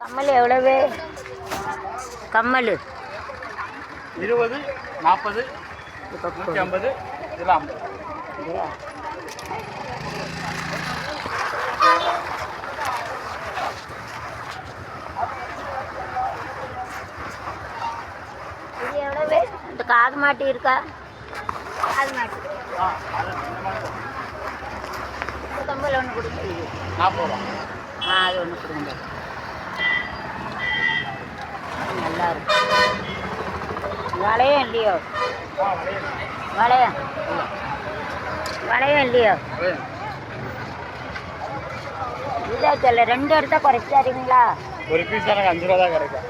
கம்மல் எவ்வளவு? கம்மல் 20, 40, 150, இதெல்லாம் 50. இது எவ்வளவு? இந்த காது மாட்டி இருக்கா? காது மாட்டி கம்மல் ஒன்று கொடுங்க. 40 ரூபா. அது ஒன்று கொடுங்க. நல்லா இருக்கு. வளையம் இல்லையோ? வளையம் வளையம் இல்லையோ? இதா சொல்ல 2 எடுத்தா குறைச்சி தருவீங்களா? ஒரு பீஸ் எனக்கு 5 ரூபா தான் கிடைக்கும்.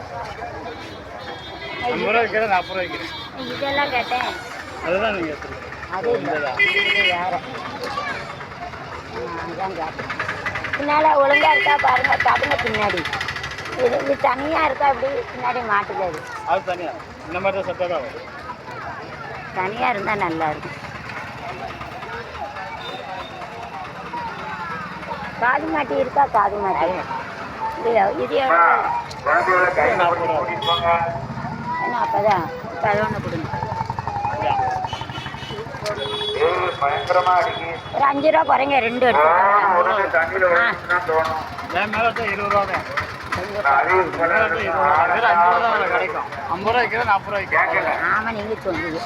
50 ரூபா வைக்கிறேன், 40 ரூபா வைக்கிறேன். இதெல்லாம் கேட்டேன். அதுதான் நீங்கள் எடுத்துருங்க. அது இல்லை, இது வேறு. அதுதான் கேட்டேன். பின்னால் ஒழுங்காக இருக்கா பாருங்க, பாருங்க பின்னாடி. இது தனியாக இருக்கா அப்படி பின்னாடி மாட்டுது. அது தனியாக இந்த மாதிரி தான் சட்டை தான் வரும். தனியாக இருந்தால் நல்லா இருக்கும். காது மாட்டி இருக்கா? காது மாட்டி இல்லையா? இது என்ன அப்போதான் இப்போ அது ஒன்று கொடுங்க. ஒரு 5 ரூபா குறைங்க, 2 எடுத்துக்கலாம். என் மேலே 20 ரூபா தான். 5 ரூபா தான் கிடைக்கும். 50 ரூபா வைக்கிறேன், 40 ரூபா வைக்கிறேன். ஆமாம், நீங்கள் சொல்லுங்க.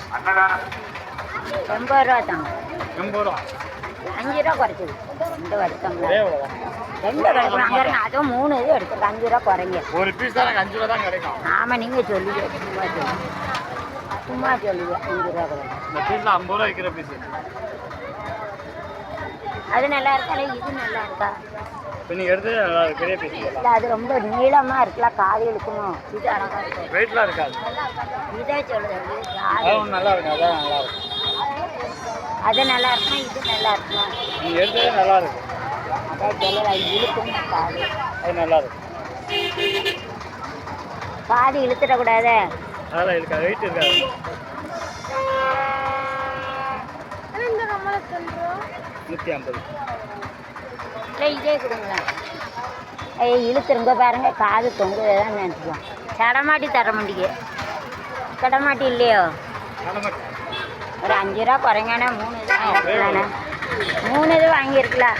80 ரூபா தாங்க. 80 ரூபா. 5 ரூபா குறைச்சிது. 2 வருஷம் 2 கிடைக்கும். அங்கே அதுவும் 3 இது எடுத்துருக்கு. 5 ரூபா குறைங்க. ஒரு பீஸ் தான் எனக்கு 5 ரூபா தான் கிடைக்கும். ஆமாம், நீங்கள் சொல்லுங்க. சும்மா சொல்லுங்க. 5 ரூபா குறைங்க. இந்த பீஸில் 50 ரூபா வைக்கிற பீஸு. அது நல்லா இருக்கா? இது நல்லா இருக்கா? இப்போ நீங்கள் எடுத்து பெரிய பீஸ் இல்லை, அது ரொம்ப நீளமாக இருக்கலாம், காது இழுக்கணும். இது அழகாக இருக்கும். வெயிட்லாம் இருக்காது. இதே சொல்லுது. அதுவும் நல்லா இருக்கும். அதான் நல்லா இருக்கும். அது நல்லா இருக்குமா? இது நல்லா இருக்குமா? நீங்கள் எடுத்ததே நல்லா இருக்கும். அதான் சொல்லலை, இழுக்கணும் காது. அது நல்லா இருக்கும். காது இழுத்துடக்கூடாது. அதெல்லாம் இருக்காது, வெயிட் இருக்காது. இந்த கம்மலை சொல்கிறோம் 150. இல்லை, இதே கொடுங்களேன். இழுத்துருங்க பாருங்க, காது தொங்குதான் நினச்சிக்கலாம். கடமாட்டி தர மாட்டீங்க. கடமாட்டி இல்லையோ? ஒரு 5 ரூபா குறைங்கண்ணா. 3 இது வாங்கியிருக்கலாண்ணே. 3 இது வாங்கியிருக்கலாம்.